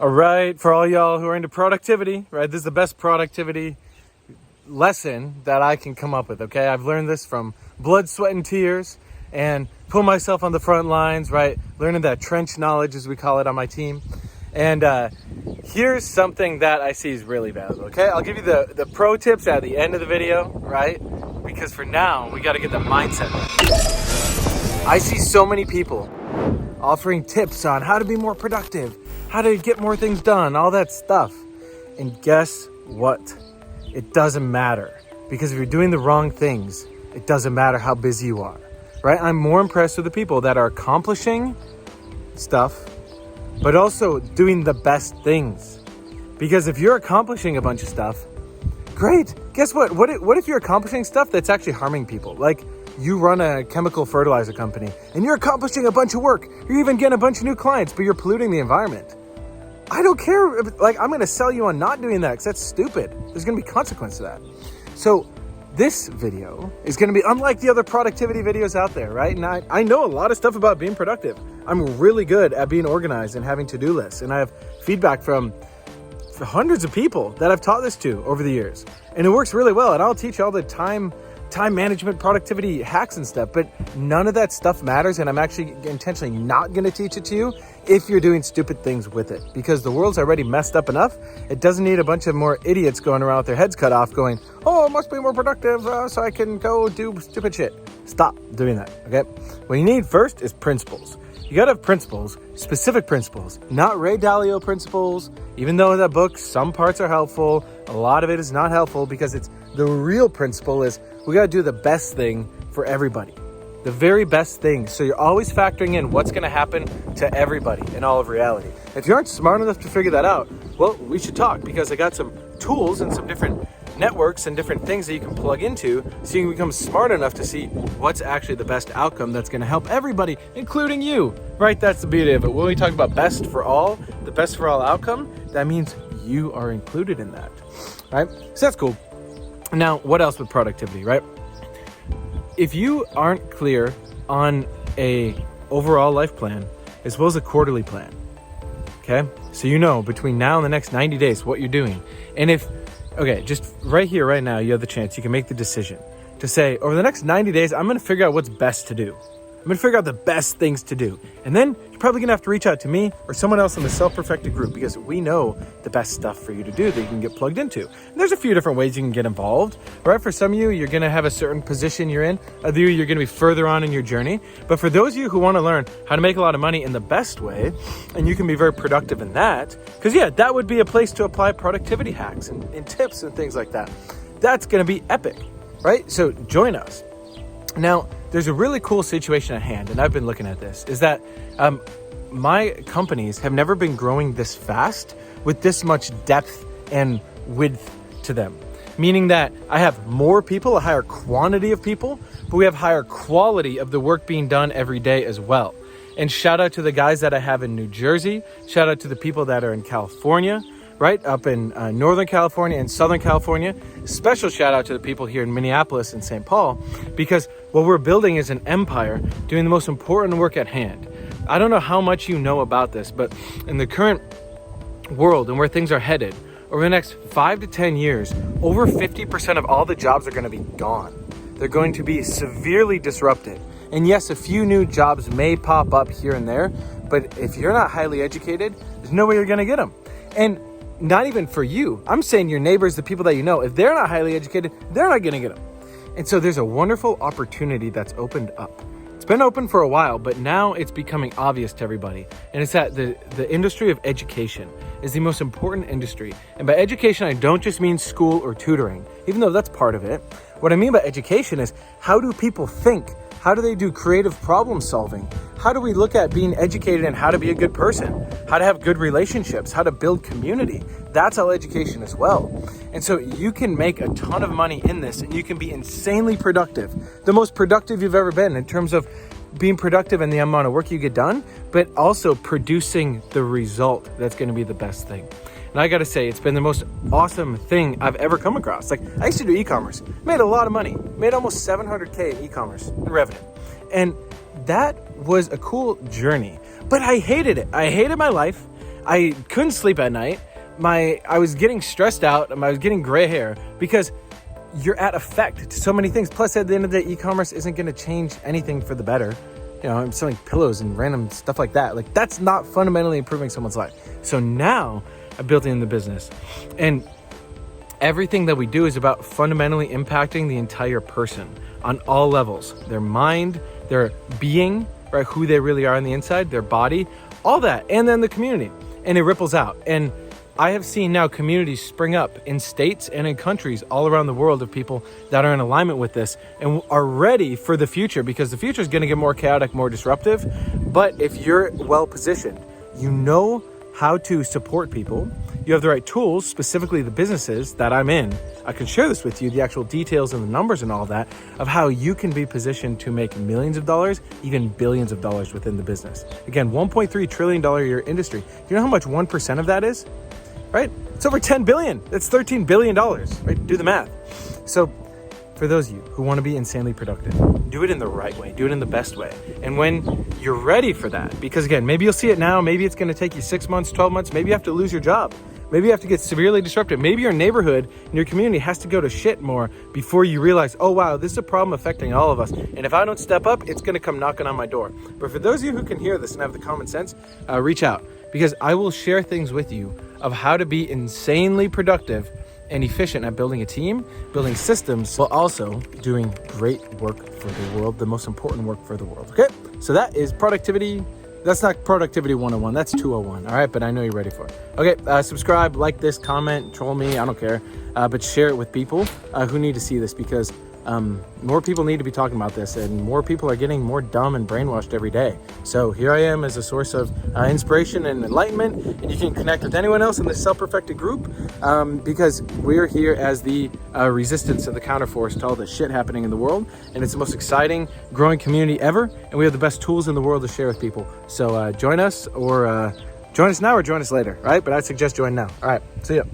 All right, for all y'all who are into productivity, right? This is the best productivity lesson that I can come up with, okay? I've learned this from blood, sweat, and tears and put myself on the front lines, right? Learning that trench knowledge, as we call it on my team. And here's something that I see is really valuable, okay? I'll give you the pro tips at the end of the video, right? Because for now, we got to get the mindset right. I see so many people offering tips on how to be more productive, how to get more things done, all that stuff. And guess what? It doesn't matter, because if you're doing the wrong things, it doesn't matter how busy you are, right? I'm more impressed with the people that are accomplishing stuff, but also doing the best things. Because if you're accomplishing a bunch of stuff, great. Guess what? What if you're accomplishing stuff that's actually harming people? Like you run a chemical fertilizer company and you're accomplishing a bunch of work. You're even getting a bunch of new clients, but you're polluting the environment. I don't care. Like, I'm going to sell you on not doing that because that's stupid. There's going to be consequence to that. So this video is going to be unlike the other productivity videos out there, right? And I know a lot of stuff about being productive. I'm really good at being organized and having to-do lists. And I have feedback from hundreds of people that I've taught this to over the years. And it works really well. And I'll teach all the time management, productivity hacks and stuff, but none of that stuff matters. And I'm actually intentionally not going to teach it to you if you're doing stupid things with it, because the world's already messed up enough. It doesn't need a bunch of more idiots going around with their heads cut off going, oh, I must be more productive so I can go do stupid shit. Stop doing that, okay? What you need first is principles. You gotta have principles, specific principles, not Ray Dalio principles. Even though in that book, some parts are helpful, a lot of it is not helpful, because it's the real principle is we gotta do the best thing for everybody. The very best thing. So you're always factoring in what's gonna happen to everybody in all of reality. If you aren't smart enough to figure that out, well, we should talk, because I got some tools and some different networks and different things that you can plug into so you can become smart enough to see what's actually the best outcome that's going to help everybody, including you, right? That's the beauty of it. When we talk about best for all, the best for all outcome, that means you are included in that, right? So that's cool. Now, what else with productivity, right? If you aren't clear on a overall life plan as well as a quarterly plan, okay? So you know between now and the next 90 days what you're doing. And okay, just right here, right now, you have the chance. You can make the decision to say, over the next 90 days, I'm going to figure out what's best to do. I'm going to figure out the best things to do. And then you're probably going to have to reach out to me or someone else in the self-perfected group, because we know the best stuff for you to do that you can get plugged into. And there's a few different ways you can get involved, right? For some of you, you're going to have a certain position you're in. Other you, you're going to be further on in your journey. But for those of you who want to learn how to make a lot of money in the best way, and you can be very productive in that, because yeah, that would be a place to apply productivity hacks and tips and things like that. That's going to be epic, right? So join us. Now, there's a really cool situation at hand, and I've been looking at this, is that my companies have never been growing this fast with this much depth and width to them. Meaning that I have more people, a higher quantity of people, but we have higher quality of the work being done every day as well. And shout out to the guys that I have in New Jersey. Shout out to the people that are in California, right? Up in Northern California and Southern California. Special shout out to the people here in Minneapolis and St. Paul, because what we're building is an empire doing the most important work at hand. I don't know how much you know about this, but in the current world and where things are headed, over the next 5 to 10 years, over 50% of all the jobs are going to be gone. They're going to be severely disrupted. And yes, a few new jobs may pop up here and there, but if you're not highly educated, there's no way you're going to get them. And not even for you. I'm saying your neighbors, the people that you know, if they're not highly educated, they're not going to get them. And so there's a wonderful opportunity that's opened up. It's been open for a while, but now it's becoming obvious to everybody. And it's that the industry of education is the most important industry. And by education, I don't just mean school or tutoring, even though that's part of it. What I mean by education is, how do people think? How do they do creative problem solving? How do we look at being educated and how to be a good person? How to have good relationships? How to build community? That's all education as well. And so you can make a ton of money in this, and you can be insanely productive. The most productive you've ever been in terms of being productive and the amount of work you get done, but also producing the result that's going to be the best thing. And I got to say, it's been the most awesome thing I've ever come across. Like, I used to do e-commerce, made a lot of money, made almost $700K in e-commerce in revenue. And that was a cool journey, but I hated it. I hated my life. I couldn't sleep at night. I was getting stressed out. I was getting gray hair because you're at effect to so many things. Plus, at the end of the day, e-commerce isn't going to change anything for the better. I'm selling pillows and random stuff like that. Like, that's not fundamentally improving someone's life. So now I'm building the business, and everything that we do is about fundamentally impacting the entire person on all levels: their mind, their being, right? Who they really are on the inside, their body, all that, and then the community. And it ripples out. And I have seen now communities spring up in states and in countries all around the world of people that are in alignment with this and are ready for the future, because the future is going to get more chaotic, more disruptive. But if you're well positioned, you know how to support people, you have the right tools, specifically the businesses that I'm in. I can share this with you, the actual details and the numbers and all that, of how you can be positioned to make millions of dollars, even billions of dollars within the business. Again, $1.3 trillion a year industry. Do you know how much 1% of that is? Right? It's over 10 billion. That's $13 billion, right? Do the math. So for those of you who want to be insanely productive, do it in the right way, do it in the best way. And when you're ready for that, because again, maybe you'll see it now, maybe it's going to take you 6 months, 12 months, maybe you have to lose your job. Maybe you have to get severely disrupted. Maybe your neighborhood and your community has to go to shit more before you realize, oh wow, this is a problem affecting all of us. And if I don't step up, it's going to come knocking on my door. But for those of you who can hear this and have the common sense, reach out, because I will share things with you of how to be insanely productive and efficient at building a team, building systems, while also doing great work for the world, the most important work for the world. Okay, so that is productivity. That's not productivity 101, that's 201. All right, but I know you're ready for it. Okay, subscribe, like this, comment, troll me, I don't care, but share it with people who need to see this, because more people need to be talking about this, and more people are getting more dumb and brainwashed every day. So here I am as a source of inspiration and enlightenment, and you can connect with anyone else in this self-perfected group, because we're here as the resistance and the counterforce to all the shit happening in the world, and it's the most exciting, growing community ever, and we have the best tools in the world to share with people. So join us, or join us now or join us later, right? But I'd suggest join now. All right, see ya.